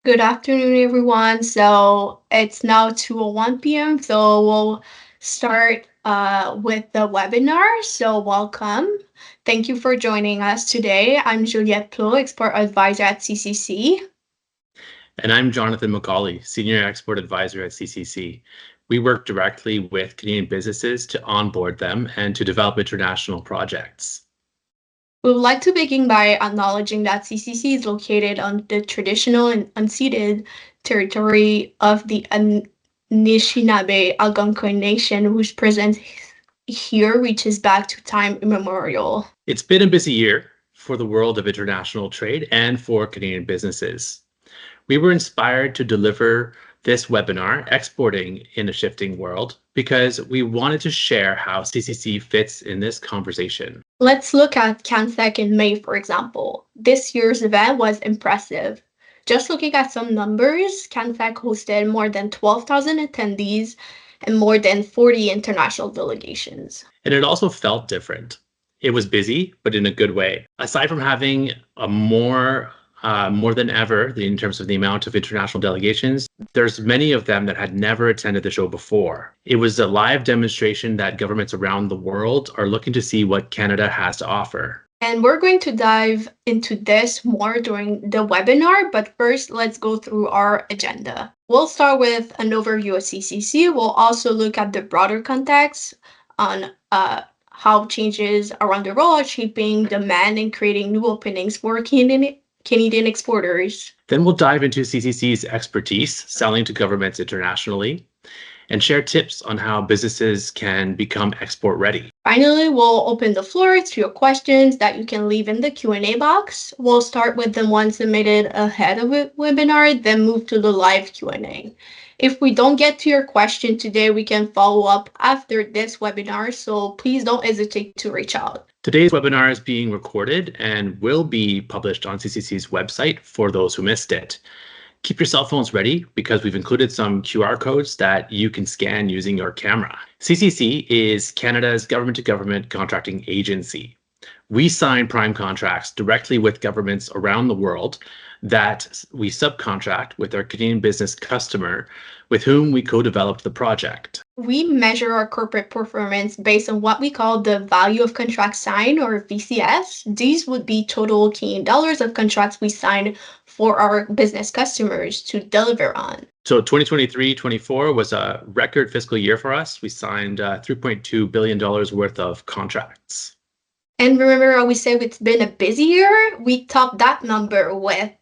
Good afternoon, everyone. So it's now 2:01 p.m. So we'll start with the webinar. So welcome. Thank you for joining us today. I'm Juliette Plot, Export Advisor at CCC. And I'm Jonathan McCauley, Senior Export Advisor at CCC. We work directly with Canadian businesses to onboard them and to develop international projects. We would like to begin by acknowledging that CCC is located on the traditional and unceded territory of the Anishinaabe Algonquin Nation, whose presence here reaches back to time immemorial. It's been a busy year for the world of international trade and for Canadian businesses. We were inspired to deliver this webinar, Exporting in a Shifting World, because we wanted to share how CCC fits in this conversation. Let's look at CanSec in May, for example. This year's event was impressive. Just looking at some numbers, CanSec hosted more than 12,000 attendees and more than 40 international delegations. And it also felt different. It was busy, but in a good way. Aside from having a more than ever in terms of the amount of international delegations, there's many of them that had never attended the show before. It was a live demonstration that governments around the world are looking to see what Canada has to offer. And we're going to dive into this more during the webinar, but first let's go through our agenda. We'll start with an overview of CCC. We'll also look at the broader context on how changes around the world are shaping demand and creating new openings for Canadian exporters. Then we'll dive into CCC's expertise selling to governments internationally and share tips on how businesses can become export ready. Finally, we'll open the floor to your questions that you can leave in the Q&A box. We'll start with the ones submitted ahead of the webinar, then move to the live Q&A. If we don't get to your question today, we can follow up after this webinar, so please don't hesitate to reach out. Today's webinar is being recorded and will be published on CCC's website for those who missed it. Keep your cell phones ready because we've included some QR codes that you can scan using your camera. CCC is Canada's government-to-government contracting agency. We sign prime contracts directly with governments around the world that we subcontract with our Canadian business customer with whom we co-developed the project. We measure our corporate performance based on what we call the value of contracts signed, or VCS. These would be total Canadian dollars of contracts we signed for our business customers to deliver on. So 2023-24 was a record fiscal year for us. We signed $3.2 billion worth of contracts. And remember how we said it's been a busy year? We topped that number with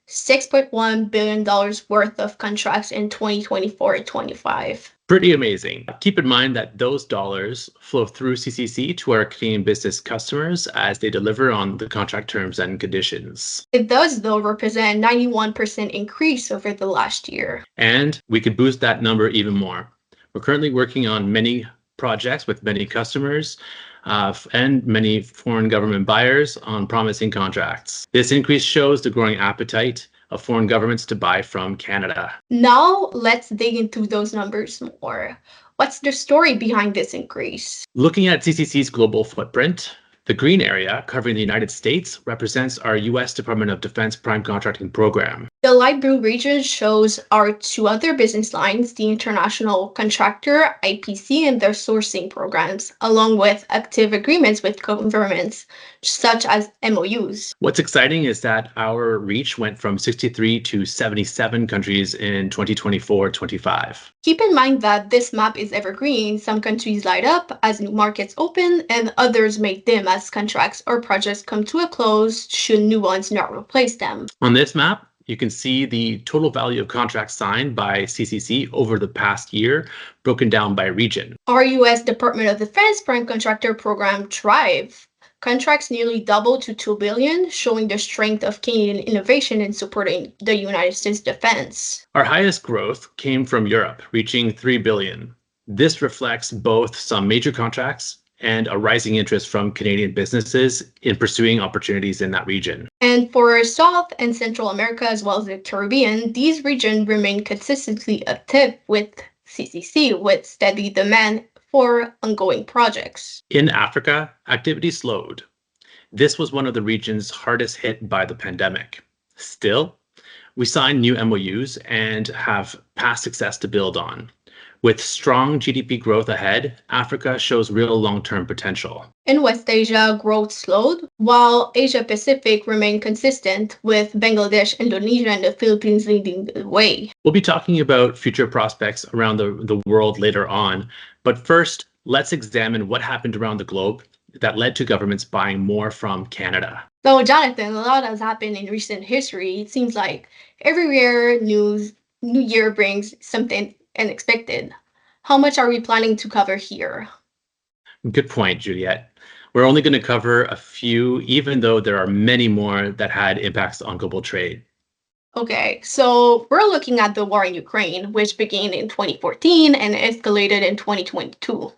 $6.1 billion worth of contracts in 2024-25. Pretty amazing. Keep in mind that those dollars flow through CCC to our Canadian business customers as they deliver on the contract terms and conditions. It does, though, represent a 91% increase over the last year. And we could boost that number even more. We're currently working on many projects with many customers and many foreign government buyers on promising contracts. This increase shows the growing appetite of foreign governments to buy from Canada. Now let's dig into those numbers more. What's the story behind this increase? Looking at CCC's global footprint, the green area covering the United States represents our U.S. Department of Defense prime contracting program. The light blue region shows our two other business lines, the International Contractor, IPC, and their sourcing programs, along with active agreements with governments, such as MOUs. What's exciting is that our reach went from 63 to 77 countries in 2024-25. Keep in mind that this map is evergreen. Some countries light up as new markets open, and others may dim as contracts or projects come to a close should new ones not replace them. On this map, you can see the total value of contracts signed by CCC over the past year, broken down by region. Our U.S. Department of Defense prime contractor program THRIVE. Contracts nearly doubled to $2 billion, showing the strength of Canadian innovation in supporting the United States defense. Our highest growth came from Europe, reaching $3 billion. This reflects both some major contracts and a rising interest from Canadian businesses in pursuing opportunities in that region. And for South and Central America, as well as the Caribbean, these regions remain consistently active with CCC, with steady demand for ongoing projects. In Africa, activity slowed. This was one of the regions hardest hit by the pandemic. Still, We signed new MOUs and have past success to build on. With strong GDP growth ahead, Africa shows real long-term potential. In West Asia, growth slowed, while Asia Pacific remained consistent, with Bangladesh, Indonesia, and the Philippines leading the way. We'll be talking about future prospects around the world later on, but first, let's examine what happened around the globe that led to governments buying more from Canada. So, Jonathan, a lot has happened in recent history. It seems like every year, new year brings something unexpected. How much are we planning to cover here? Good point, Juliet. We're only going to cover a few, even though there are many more that had impacts on global trade. Okay, so we're looking at the war in Ukraine, which began in 2014 and escalated in 2022.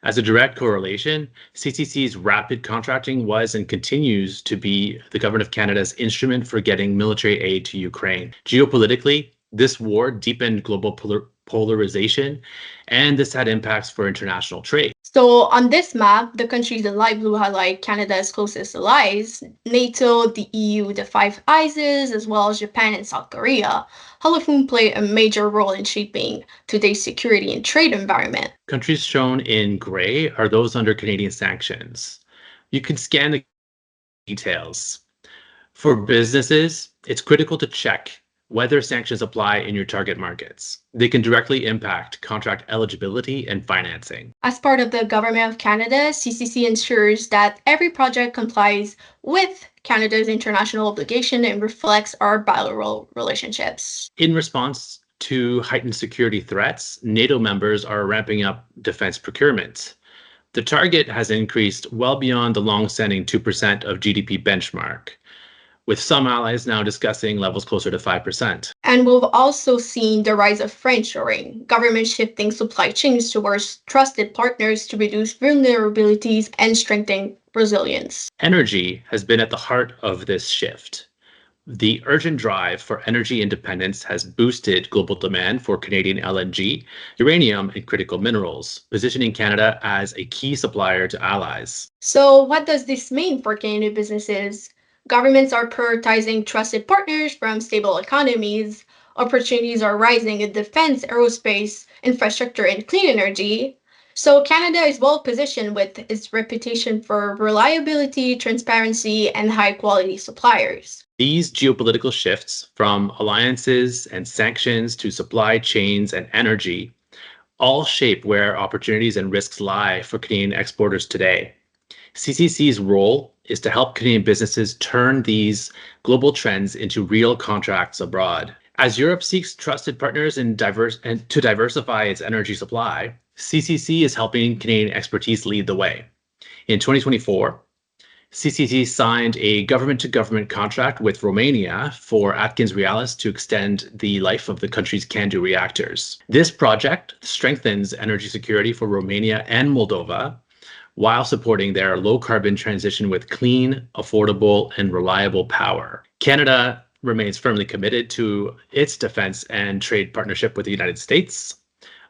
As a direct correlation, CCC's rapid contracting was and continues to be the government of Canada's instrument for getting military aid to Ukraine. Geopolitically, this war deepened global polarization, and this had impacts for international trade. So on this map, the countries in light blue highlight Canada's closest allies, NATO, the EU, the Five Eyes, as well as Japan and South Korea, all of whom play a major role in shaping today's security and trade environment. Countries shown in gray are those under Canadian sanctions. You can scan the details. For businesses, it's critical to check whether sanctions apply in your target markets. They can directly impact contract eligibility and financing. As part of the Government of Canada, CCC ensures that every project complies with Canada's international obligation and reflects our bilateral relationships. In response to heightened security threats, NATO members are ramping up defense procurement. The target has increased well beyond the long-standing 2% of GDP benchmark, with some allies now discussing levels closer to 5%. And we've also seen the rise of friendshoring, governments shifting supply chains towards trusted partners to reduce vulnerabilities and strengthen resilience. Energy has been at the heart of this shift. The urgent drive for energy independence has boosted global demand for Canadian LNG, uranium, and critical minerals, positioning Canada as a key supplier to allies. So, what does this mean for Canadian businesses? Governments are prioritizing trusted partners from stable economies. Opportunities are rising in defense, aerospace, infrastructure, and clean energy. So, Canada is well positioned with its reputation for reliability, transparency, and high quality suppliers. These geopolitical shifts, from alliances and sanctions to supply chains and energy, all shape where opportunities and risks lie for Canadian exporters today. CCC's role is to help Canadian businesses turn these global trends into real contracts abroad. As Europe seeks trusted partners and to diversify its energy supply, CCC is helping Canadian expertise lead the way. In 2024, CCC signed a government-to-government contract with Romania for AtkinsRéalis to extend the life of the country's CANDU reactors. This project strengthens energy security for Romania and Moldova while supporting their low-carbon transition with clean, affordable, and reliable power. Canada remains firmly committed to its defense and trade partnership with the United States.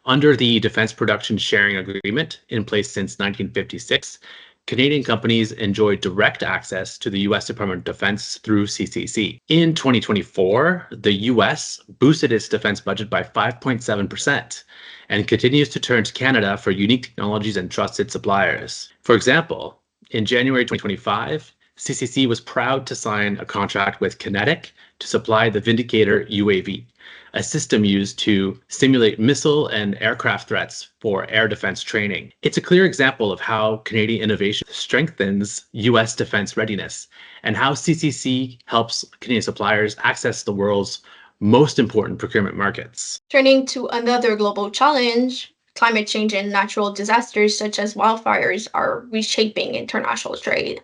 Under the Defense Production Sharing Agreement, in place since 1956, Canadian companies enjoy direct access to the U.S. Department of Defense through CCC. In 2024, the U.S. boosted its defense budget by 5.7% and continues to turn to Canada for unique technologies and trusted suppliers. For example, in January 2025, CCC was proud to sign a contract with Kinetic to supply the Vindicator UAV, a system used to simulate missile and aircraft threats for air defense training. It's a clear example of how Canadian innovation strengthens U.S. defense readiness and how CCC helps Canadian suppliers access the world's most important procurement markets. Turning to another global challenge, climate change and natural disasters such as wildfires are reshaping international trade.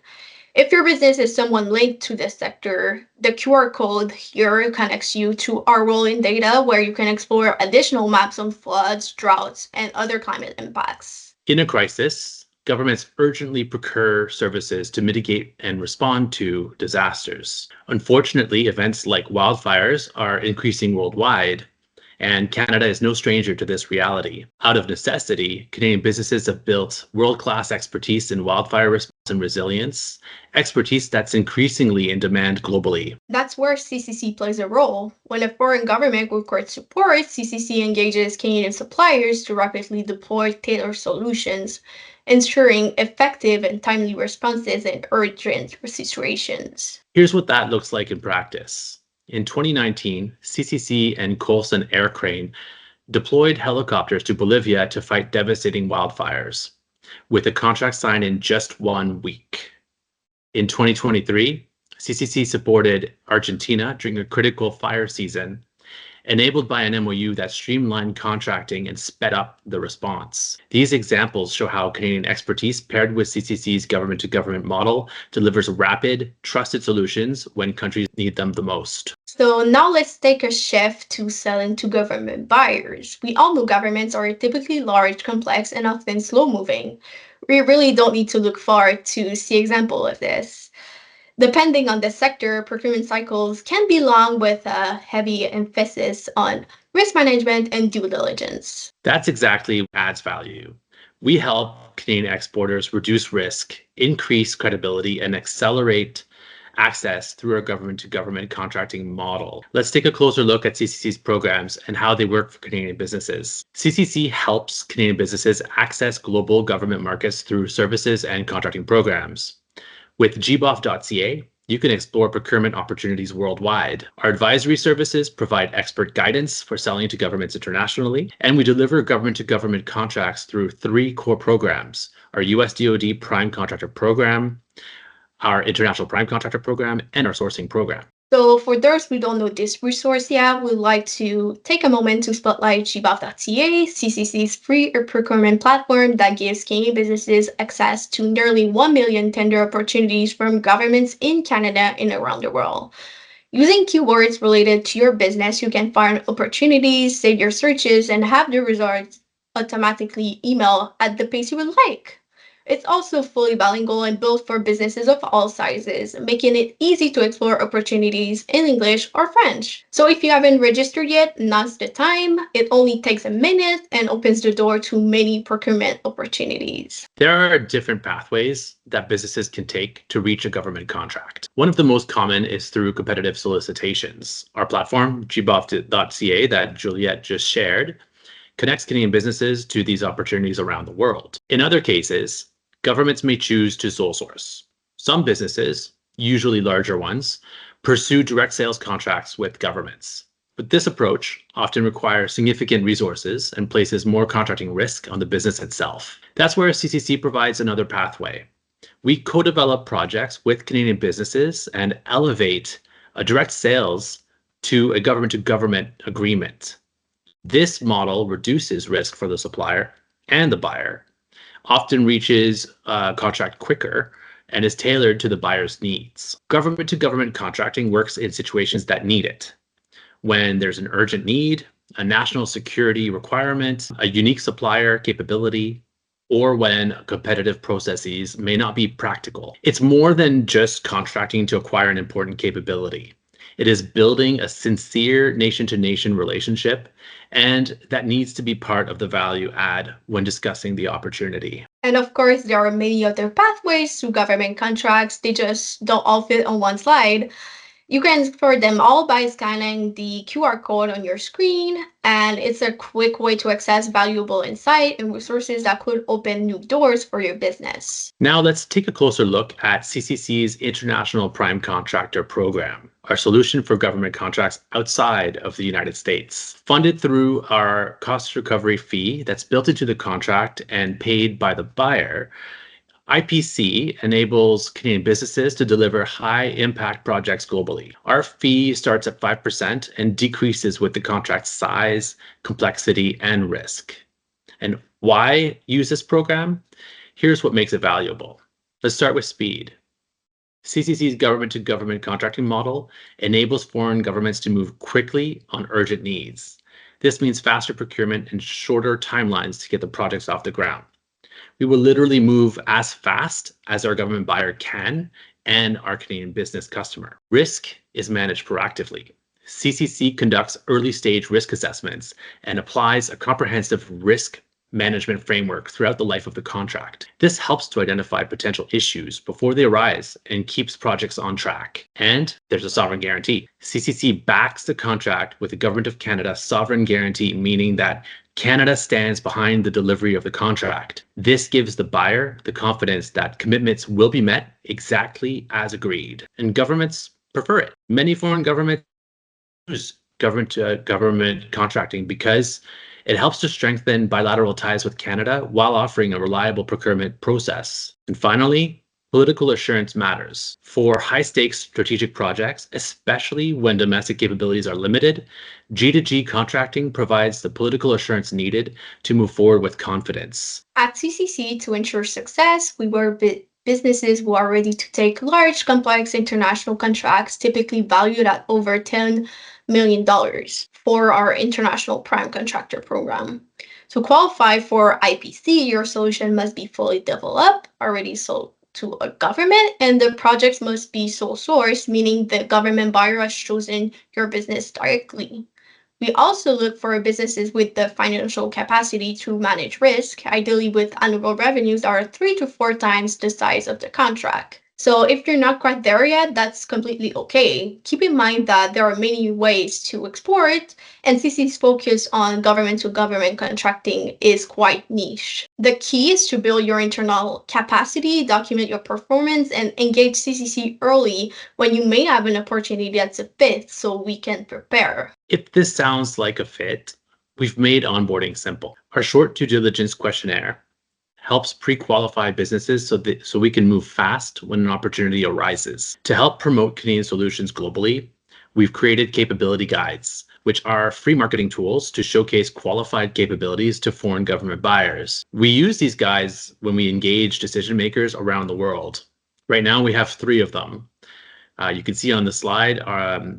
If your business is someone linked to this sector, the QR code here connects you to our rolling data where you can explore additional maps on floods, droughts, and other climate impacts. In a crisis, governments urgently procure services to mitigate and respond to disasters. Unfortunately, events like wildfires are increasing worldwide, And Canada is no stranger to this reality. Out of necessity, Canadian businesses have built world-class expertise in wildfire response and resilience, expertise that's increasingly in demand globally. That's where CCC plays a role. When a foreign government requires support, CCC engages Canadian suppliers to rapidly deploy tailored solutions, ensuring effective and timely responses in urgent situations. Here's what that looks like in practice. In 2019, CCC and Colson Air Crane deployed helicopters to Bolivia to fight devastating wildfires, with a contract signed in just 1 week. In 2023, CCC supported Argentina during a critical fire season, enabled by an MOU that streamlined contracting and sped up the response. These examples show how Canadian expertise paired with CCC's government-to-government model delivers rapid, trusted solutions when countries need them the most. So now let's take a shift to selling to government buyers. We all know governments are typically large, complex, and often slow-moving. We really don't need to look far to see example of this. Depending on the sector, procurement cycles can be long with a heavy emphasis on risk management and due diligence. That's exactly what adds value. We help Canadian exporters reduce risk, increase credibility, and accelerate access through our government-to-government contracting model. Let's take a closer look at CCC's programs and how they work for Canadian businesses. CCC helps Canadian businesses access global government markets through services and contracting programs. With gbov.ca, you can explore procurement opportunities worldwide. Our advisory services provide expert guidance for selling to governments internationally, and we deliver government-to-government contracts through 3 core programs: our US DoD Prime Contractor Program, our International Prime Contractor Program, and our Sourcing Program. So for those who don't know this resource yet, we'd like to take a moment to spotlight gbov.ca, CCC's free procurement platform that gives Canadian businesses access to nearly 1 million tender opportunities from governments in Canada and around the world. Using keywords related to your business, you can find opportunities, save your searches, and have the results automatically emailed at the pace you would like. It's also fully bilingual and built for businesses of all sizes, making it easy to explore opportunities in English or French. So if you haven't registered yet, now's the time. It only takes a minute and opens the door to many procurement opportunities. There are different pathways that businesses can take to reach a government contract. One of the most common is through competitive solicitations. Our platform, gbov.ca, that Juliette just shared, connects Canadian businesses to these opportunities around the world. In other cases, governments may choose to sole source. Some businesses, usually larger ones, pursue direct sales contracts with governments. But this approach often requires significant resources and places more contracting risk on the business itself. That's where CCC provides another pathway. We co-develop projects with Canadian businesses and elevate a direct sales to a government-to-government agreement. This model reduces risk for the supplier and the buyer, often reaches a contract quicker, and is tailored to the buyer's needs. Government-to-government contracting works in situations that need it. When there's an urgent need, a national security requirement, a unique supplier capability, or when competitive processes may not be practical. It's more than just contracting to acquire an important capability. It is building a sincere nation-to-nation relationship, and that needs to be part of the value add when discussing the opportunity. And of course, there are many other pathways to government contracts. They just don't all fit on one slide. You can explore them all by scanning the QR code on your screen, and it's a quick way to access valuable insight and resources that could open new doors for your business. Now let's take a closer look at CCC's International Prime Contractor Program, our solution for government contracts outside of the United States. Funded through our cost recovery fee that's built into the contract and paid by the buyer, IPC enables Canadian businesses to deliver high-impact projects globally. Our fee starts at 5% and decreases with the contract size, complexity, and risk. And why use this program? Here's what makes it valuable. Let's start with speed. CCC's government-to-government contracting model enables foreign governments to move quickly on urgent needs. This means faster procurement and shorter timelines to get the projects off the ground. We will literally move as fast as our government buyer can and our Canadian business customer. Risk is managed proactively. CCC conducts early stage risk assessments and applies a comprehensive risk management framework throughout the life of the contract. This helps to identify potential issues before they arise and keeps projects on track. And there's a sovereign guarantee. CCC backs the contract with the Government of Canada sovereign guarantee, meaning that Canada stands behind the delivery of the contract. This gives the buyer the confidence that commitments will be met exactly as agreed, and governments prefer it. Many foreign governments use government contracting because it helps to strengthen bilateral ties with Canada while offering a reliable procurement process. And finally, political assurance matters. For high stakes strategic projects, especially when domestic capabilities are limited, G2G contracting provides the political assurance needed to move forward with confidence. At CCC, to ensure success, we work with businesses who are ready to take large, complex international contracts, typically valued at over $10 million for our International Prime Contractor Program. To qualify for IPC, your solution must be fully developed, already sold to a government, and the projects must be sole source, meaning the government buyer has chosen your business directly. We also look for businesses with the financial capacity to manage risk, ideally with annual revenues that are 3 to 4 times the size of the contract. So if you're not quite there yet, that's completely okay. Keep in mind that there are many ways to export, and CC's focus on government to government contracting is quite niche. The key is to build your internal capacity, document your performance, and engage CCC early when you may have an opportunity that's a fit so we can prepare. If this sounds like a fit, we've made onboarding simple. Our short due diligence questionnaire helps pre-qualify businesses so we can move fast when an opportunity arises. To help promote Canadian solutions globally, we've created capability guides, which are free marketing tools to showcase qualified capabilities to foreign government buyers. We use these guides when we engage decision makers around the world. Right now, we have 3 of them. You can see on the slide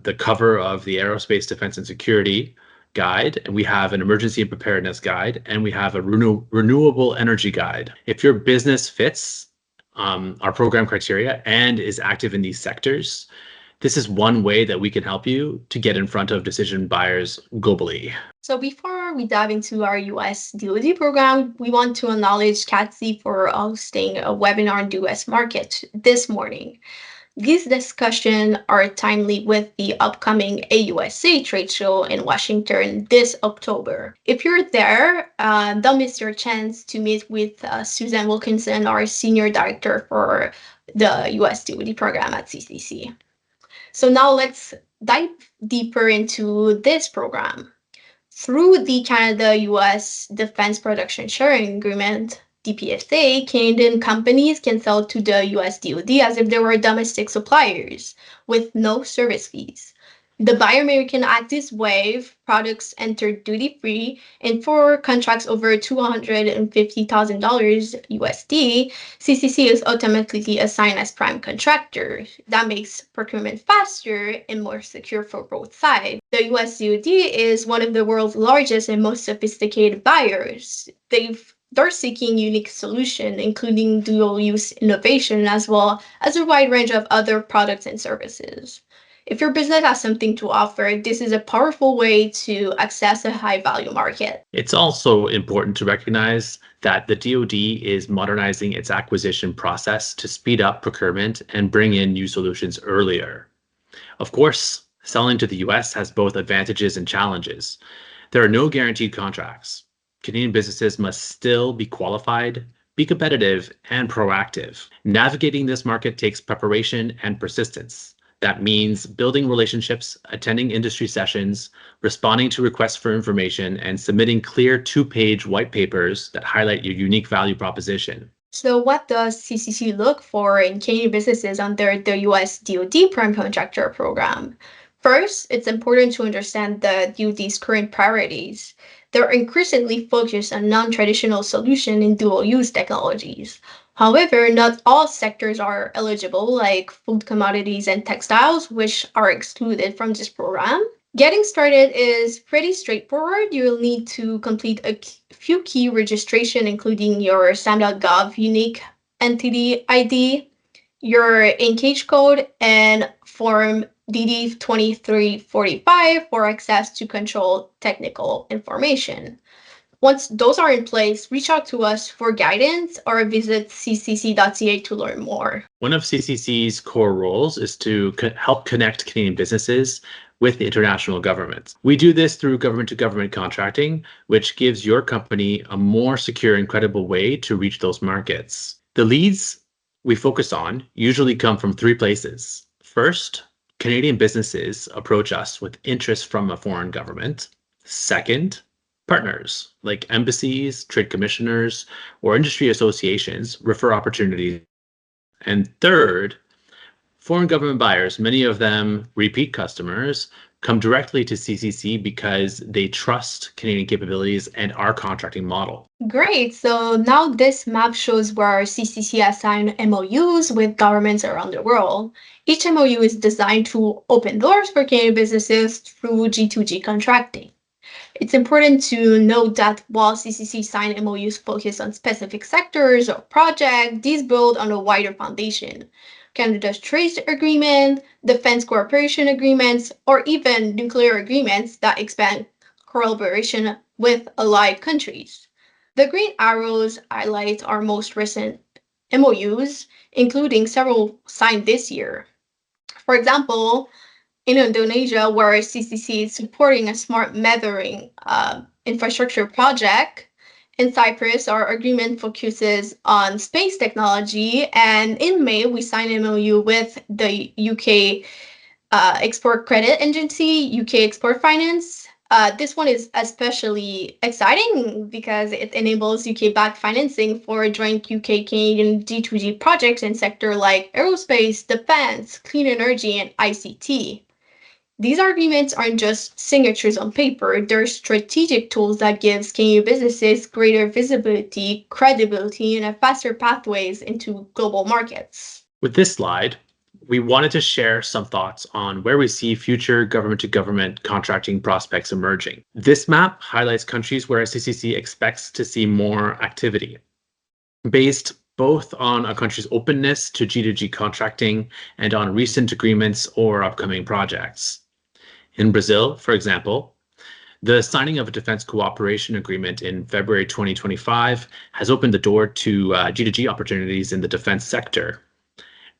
the cover of the Aerospace Defense and Security guide, and we have an emergency and preparedness guide, and we have a renewable energy guide. If your business fits our program criteria and is active in these sectors, this is one way that we can help you to get in front of decision buyers globally. So before we dive into our US DoD program, we want to acknowledge CATSI for hosting a webinar on the US market this morning. These discussions are timely with the upcoming AUSA trade show in Washington this October. If you're there, don't miss your chance to meet with Susan Wilkinson, our Senior Director for the US DoD program at CCC. So now let's dive deeper into this program. Through the Canada-US Defense Production Sharing Agreement, DPSA, Canadian companies can sell to the US DoD as if they were domestic suppliers with no service fees. The Buy American Act is waived, products enter duty-free, and for contracts over $250,000 USD, CCC is automatically assigned as prime contractor. That makes procurement faster and more secure for both sides. The US DoD is one of the world's largest and most sophisticated buyers. They're seeking unique solutions, including dual-use innovation, as well as a wide range of other products and services. If your business has something to offer, this is a powerful way to access a high-value market. It's also important to recognize that the DoD is modernizing its acquisition process to speed up procurement and bring in new solutions earlier. Of course, selling to the US has both advantages and challenges. There are no guaranteed contracts. Canadian businesses must still be qualified, be competitive, and proactive. Navigating this market takes preparation and persistence. That means building relationships, attending industry sessions, responding to requests for information, and submitting clear 2-page white papers that highlight your unique value proposition. So what does CCC look for in Canadian businesses under the US DoD Prime Contractor Program? First, it's important to understand the DoD's current priorities. They're increasingly focused on non-traditional solutions in dual-use technologies. However, not all sectors are eligible, like food commodities and textiles, which are excluded from this program. Getting started is pretty straightforward. You'll need to complete a few key registration, including your SAM.gov unique entity ID, your in-cage code, and Form DD 2345 for access to control technical information. Once those are in place, reach out to us for guidance or visit ccc.ca to learn more. One of CCC's core roles is to help connect Canadian businesses with the international governments. We do this through government to government contracting, which gives your company a more secure and credible way to reach those markets. The leads we focus on usually come from three places. First, Canadian businesses approach us with interest from a foreign government. Second, partners like embassies, trade commissioners, or industry associations refer opportunities. And third, foreign government buyers, many of them repeat customers, come directly to CCC because they trust Canadian capabilities and our contracting model. Great. So now this map shows where CCC has signed MOUs with governments around the world. Each MOU is designed to open doors for Canadian businesses through G2G contracting. It's important to note that while CCC signed MOUs focus on specific sectors or projects, these build on a wider foundation. Canada's trade agreement, defense cooperation agreements, or even nuclear agreements that expand collaboration with allied countries. The green arrows highlight our most recent MOUs, including several signed this year. For example, in Indonesia, where CCC is supporting a smart metering infrastructure project. In Cyprus, our agreement focuses on space technology. And in May, we signed an MOU with the UK Export Credit Agency, UK Export Finance. This one is especially exciting because it enables UK-backed financing for joint UK-Canadian G2G projects in sectors like aerospace, defense, clean energy, and ICT. These agreements aren't just signatures on paper, they're strategic tools that gives Canadian businesses greater visibility, credibility, and a faster pathways into global markets. With this slide, we wanted to share some thoughts on where we see future government to government contracting prospects emerging. This map highlights countries where CCC expects to see more activity, based both on a country's openness to G2G contracting and on recent agreements or upcoming projects. In Brazil, for example, the signing of a defense cooperation agreement in February 2025 has opened the door to G2G opportunities in the defense sector.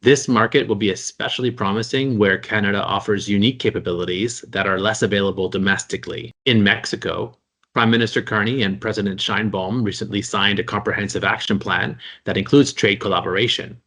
This market will be especially promising where Canada offers unique capabilities that are less available domestically. In Mexico, Prime Minister Carney and President Sheinbaum recently signed a comprehensive action plan that includes trade collaboration.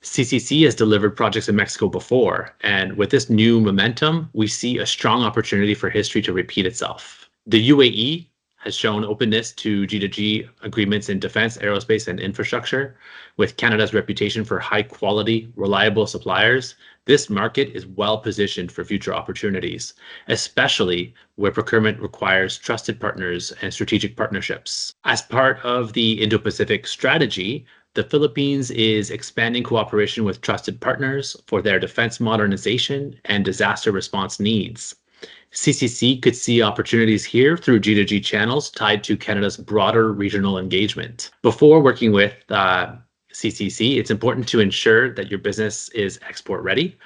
CCC has delivered projects in Mexico before, and with this new momentum, we see a strong opportunity for history to repeat itself. The UAE has shown openness to G2G agreements in defense, aerospace, and infrastructure. With Canada's reputation for high-quality, reliable suppliers, this market is well positioned for future opportunities, especially where procurement requires trusted partners and strategic partnerships. As part of the Indo-Pacific strategy, the Philippines is expanding cooperation with trusted partners for their defense modernization and disaster response needs. CCC could see opportunities here through G2G channels tied to Canada's broader regional engagement. Before working with CCC, it's important to ensure that your business is export ready.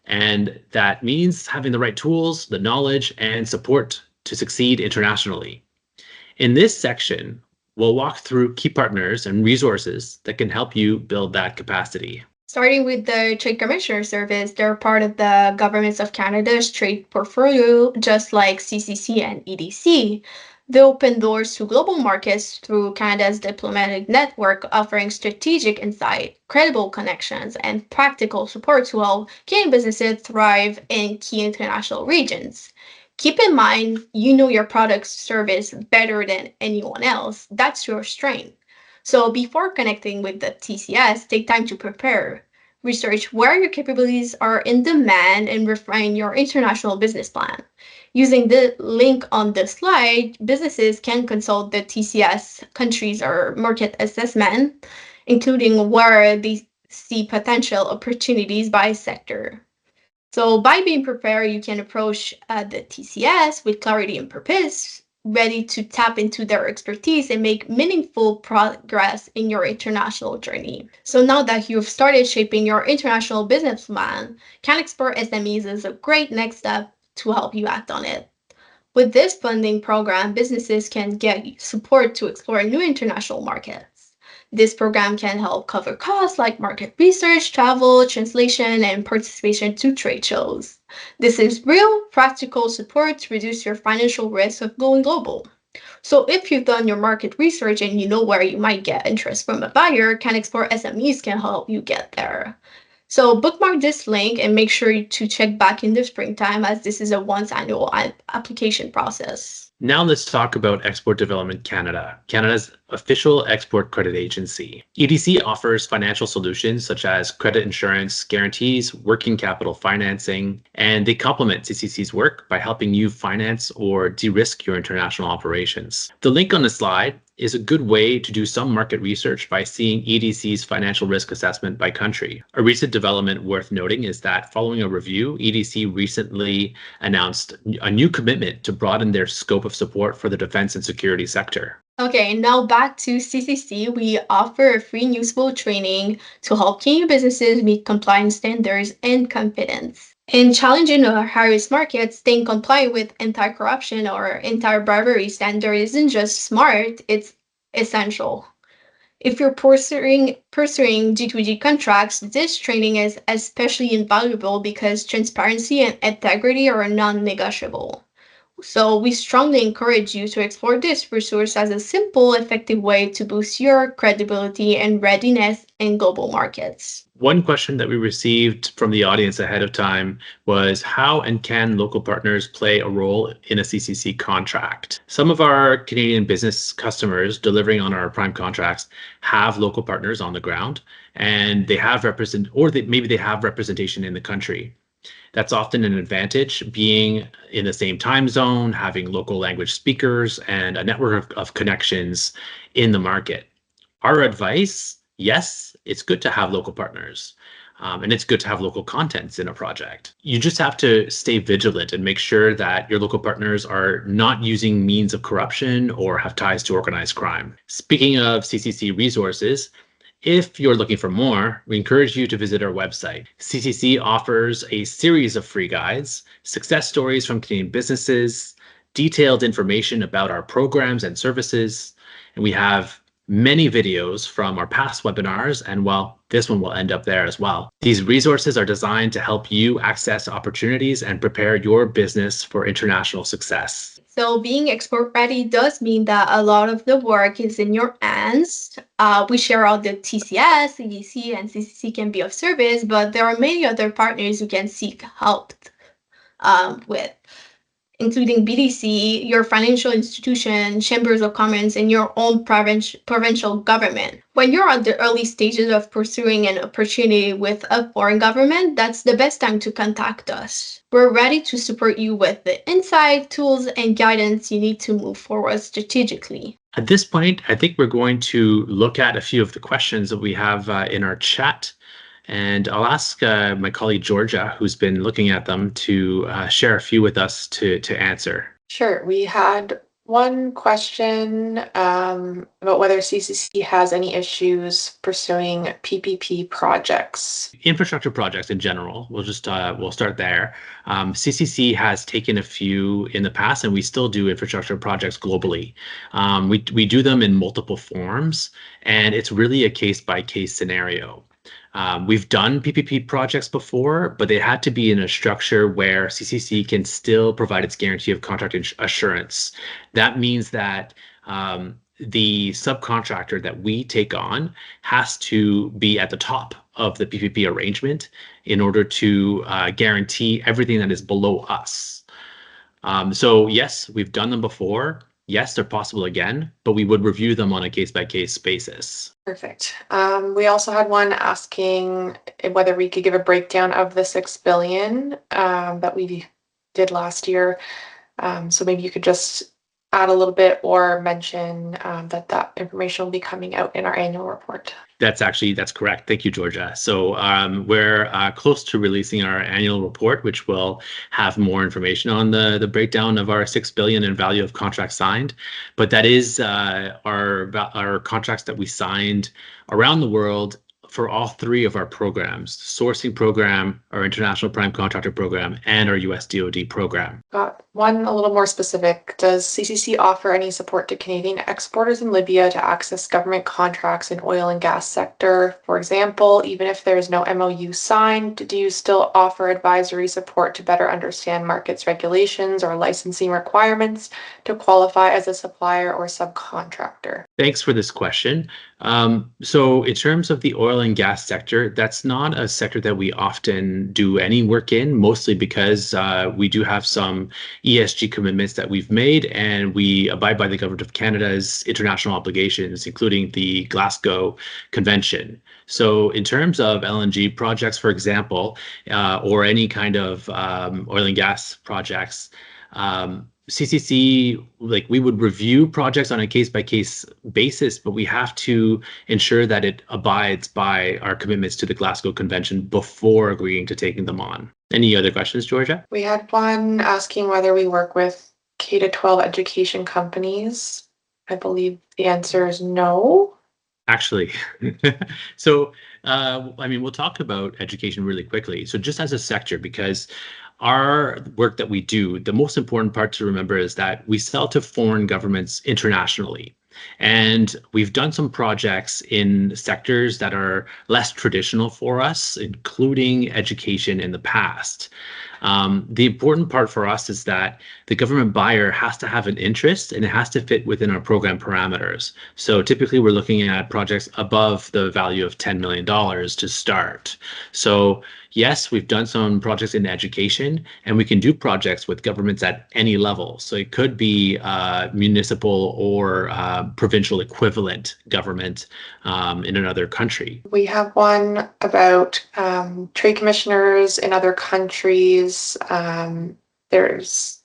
And that means having the right tools, the knowledge, and support to succeed internationally. In this section, we'll walk through key partners and resources that can help you build that capacity. Starting with the Trade Commissioner Service, they're part of the Governments of Canada's trade portfolio, just like CCC and EDC. They open doors to global markets through Canada's diplomatic network, offering strategic insight, credible connections, and practical support to help Canadian businesses thrive in key international regions. Keep in mind, you know your product service better than anyone else. That's your strength. So before connecting with the TCS, take time to prepare. Research where your capabilities are in demand and refine your international business plan. Using the link on the slide, businesses can consult the TCS countries or market assessment, including where they see potential opportunities by sector. So by being prepared, you can approach the TCS with clarity and purpose. ready to tap into their expertise and make meaningful progress in your international journey. So now that you've started shaping your international business plan, Can Export SMEs is a great next step to help you act on it. With this funding program, businesses can get support to explore new international markets. This program can help cover costs like market research, travel, translation, and participation to trade shows. This is real, practical support to reduce your financial risk of going global. So if you've done your market research and you know where you might get interest from a buyer, Can Export SMEs can help you get there. So bookmark this link and make sure to check back in the springtime as this is a once annual application process. Now let's talk about Export Development Canada, Canada's official export credit agency. EDC offers financial solutions such as credit insurance, guarantees, working capital financing, and they complement CCC's work by helping you finance or de-risk your international operations. The link on the slide is a good way to do some market research by seeing EDC's financial risk assessment by country. A recent development worth noting is that following a review, EDC recently announced a new commitment to broaden their scope of support for the defense and security sector. Okay, now back to CCC. We offer a free and useful training to help Canadian businesses meet compliance standards and confidence. In challenging or high-risk markets, staying compliant with anti-corruption or anti-bribery standards isn't just smart, it's essential. If you're pursuing G2G contracts, this training is especially invaluable because transparency and integrity are non-negotiable. So we strongly encourage you to explore this resource as a simple, effective way to boost your credibility and readiness in global markets. One question that we received from the audience ahead of time was how and can local partners play a role in a CCC contract? Some of our Canadian business customers delivering on our prime contracts have local partners on the ground and they have maybe they have representation in the country. That's often an advantage, being in the same time zone, having local language speakers, and a network of connections in the market. Our advice, yes, it's good to have local partners. And it's good to have local contents in a project. You just have to stay vigilant and make sure that your local partners are not using means of corruption or have ties to organized crime. Speaking of CCC resources, if you're looking for more, we encourage you to visit our website. CCC offers a series of free guides, success stories from Canadian businesses, detailed information about our programs and services, and we have many videos from our past webinars, and well, this one will end up there as well. These resources are designed to help you access opportunities and prepare your business for international success. So being export ready does mean that a lot of the work is in your hands. We share all the TCS, EDC, and CCC can be of service, but there are many other partners you can seek help with, including BDC, your financial institution, chambers of commerce, and your own provincial government. When you're at the early stages of pursuing an opportunity with a foreign government, that's the best time to contact us. We're ready to support you with the insight, tools, and guidance you need to move forward strategically. At this point, I think we're going to look at a few of the questions that we have in our chat. And I'll ask my colleague Georgia, who's been looking at them, to share a few with us to answer. Sure. We had one question about whether CCC has any issues pursuing PPP projects. Infrastructure projects in general. We'll start there. CCC has taken a few in the past, and we still do infrastructure projects globally. We do them in multiple forms, and it's really a case-by-case scenario. We've done PPP projects before, but they had to be in a structure where CCC can still provide its guarantee of contract assurance. That means that the subcontractor that we take on has to be at the top of the PPP arrangement in order to guarantee everything that is below us. So yes, we've done them before. Yes, they're possible again, but we would review them on a case-by-case basis. Perfect. We also had one asking whether we could give a breakdown of the $6 billion that we did last year. So maybe you could just add a little bit or mention that information will be coming out in our annual report? That's correct. Thank you, Georgia. So we're close to releasing our annual report, which will have more information on the breakdown of our $6 billion in value of contracts signed. But that is our contracts that we signed around the world for all three of our programs: sourcing program, our international prime contractor program, and our US DoD program. Got one a little more specific. Does CCC offer any support to Canadian exporters in Libya to access government contracts in oil and gas sector? For example, even if there is no MOU signed, do you still offer advisory support to better understand markets regulations or licensing requirements to qualify as a supplier or subcontractor? Thanks for this question. So in terms of the oil and gas sector, that's not a sector that we often do any work in, mostly because we do have some ESG commitments that we've made, and we abide by the Government of Canada's international obligations, including the Glasgow Convention. So in terms of LNG projects, for example, or any kind of oil and gas projects, CCC, we would review projects on a case-by-case basis, but we have to ensure that it abides by our commitments to the Glasgow Convention before agreeing to taking them on. Any other questions, Georgia? We had one asking whether we work with K-12 education companies. I believe the answer is no. Actually, so we'll talk about education really quickly. So just as a sector, because our work that we do, the most important part to remember is that we sell to foreign governments internationally. And we've done some projects in sectors that are less traditional for us, including education in the past. The important part for us is that the government buyer has to have an interest and it has to fit within our program parameters. So typically we're looking at projects above the value of $10 million to start. So yes, we've done some projects in education, and we can do projects with governments at any level. So it could be municipal or provincial equivalent government in another country. We have one about trade commissioners in other countries. There's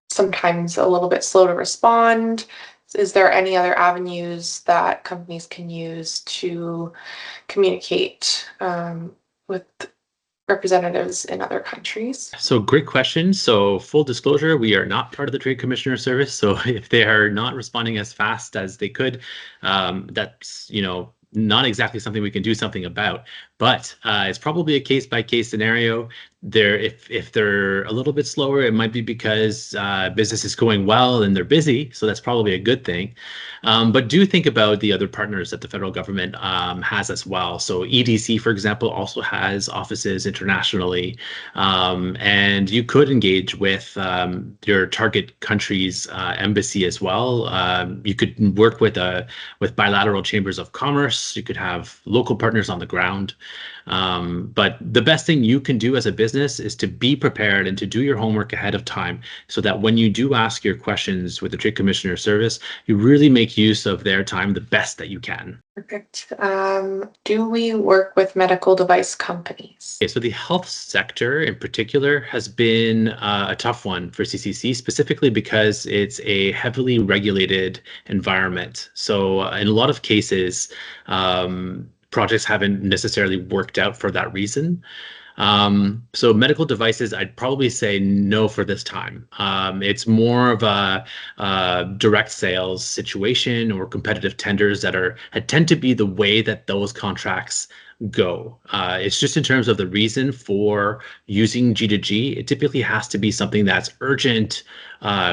sometimes a little bit slow to respond. Is there any other avenues that companies can use to communicate with representatives in other countries? So great question. So full disclosure, we are not part of the Trade Commissioner Service. So if they are not responding as fast as they could, that's not exactly something we can do something about. But it's probably a case-by-case scenario. If they're a little bit slower, it might be because business is going well and they're busy, so that's probably a good thing. But do think about the other partners that the federal government has as well. So EDC, for example, also has offices internationally, and you could engage with your target country's embassy as well. You could work with bilateral chambers of commerce. You could have local partners on the ground. But the best thing you can do as a business is to be prepared and to do your homework ahead of time so that when you do ask your questions with the Trade Commissioner Service, you really make use of their time the best that you can. Perfect. Do we work with medical device companies? Okay, so the health sector in particular has been a tough one for CCC, specifically because it's a heavily regulated environment. So in a lot of cases, projects haven't necessarily worked out for that reason. So medical devices, I'd probably say no for this time. It's more of a direct sales situation or competitive tenders that tend to be the way that those contracts go. It's just in terms of the reason for using G2G, it typically has to be something that's urgent,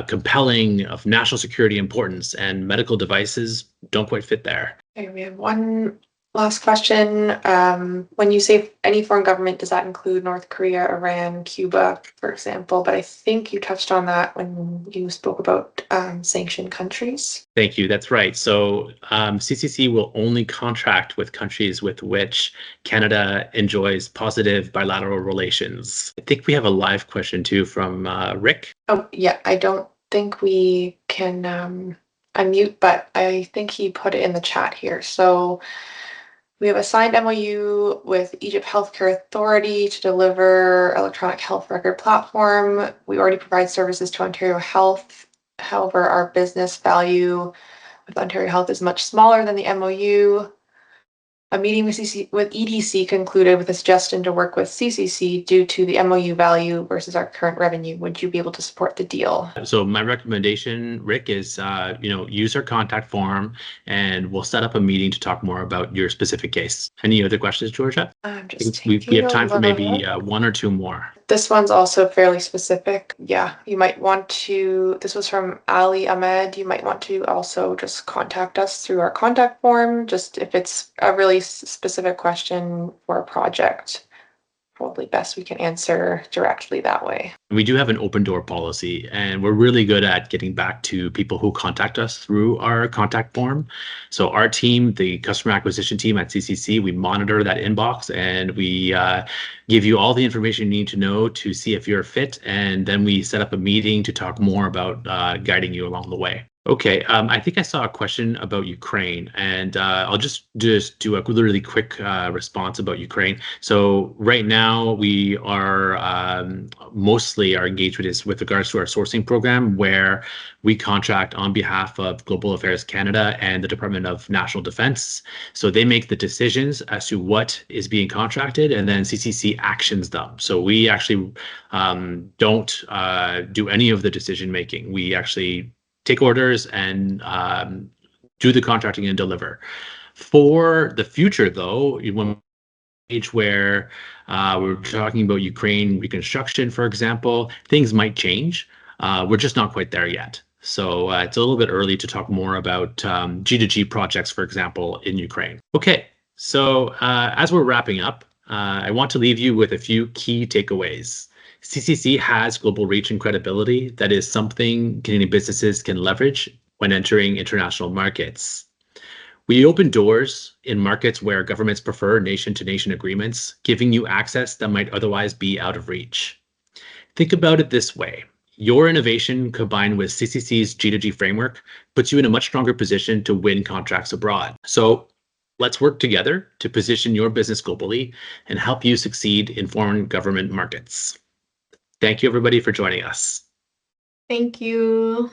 compelling, of national security importance, and medical devices don't quite fit there. Okay, we have one last question. When you say any foreign government, does that include North Korea, Iran, Cuba, for example? But I think you touched on that when you spoke about sanctioned countries. Thank you. That's right. So CCC will only contract with countries with which Canada enjoys positive bilateral relations. I think we have a live question too from Rick. Oh, yeah. I don't think we can unmute, but I think he put it in the chat here. So we have a signed MOU with Egypt Healthcare Authority to deliver electronic health record platform. We already provide services to Ontario Health. However, our business value with Ontario Health is much smaller than the MOU. A meeting with EDC concluded with a suggestion to work with CCC due to the MOU value versus our current revenue. Would you be able to support the deal? So my recommendation, Rick, is use our contact form, and we'll set up a meeting to talk more about your specific case. Any other questions, Georgia? I'm just We taking have time for maybe look. one or two more. This one's also fairly specific. Yeah, you might want to, this was from Ali Ahmed. You might want to also just contact us through our contact form, just if it's a really specific question for a project. Probably best we can answer directly that way. We do have an open door policy, and we're really good at getting back to people who contact us through our contact form. So our team, the customer acquisition team at CCC, we monitor that inbox, and we give you all the information you need to know to see if you're a fit. And then we set up a meeting to talk more about guiding you along the way. Okay, I think I saw a question about Ukraine, and I'll just do a really quick response about Ukraine. So right now we are mostly our engagement is with regards to our sourcing program, where we contract on behalf of Global Affairs Canada and the Department of National Defense. So they make the decisions as to what is being contracted, and then CCC actions them. So we actually don't do any of the decision making. We actually take orders and do the contracting and deliver. For the future, though, when age where we're talking about Ukraine reconstruction, for example, things might change. We're just not quite there yet. So it's a little bit early to talk more about G2G projects, for example, in Ukraine. Okay, so as we're wrapping up, I want to leave you with a few key takeaways. CCC has global reach and credibility that is something Canadian businesses can leverage when entering international markets. We open doors in markets where governments prefer nation-to-nation agreements, giving you access that might otherwise be out of reach. Think about it this way. Your innovation combined with CCC's G2G framework puts you in a much stronger position to win contracts abroad. So let's work together to position your business globally and help you succeed in foreign government markets. Thank you, everybody, for joining us. Thank you.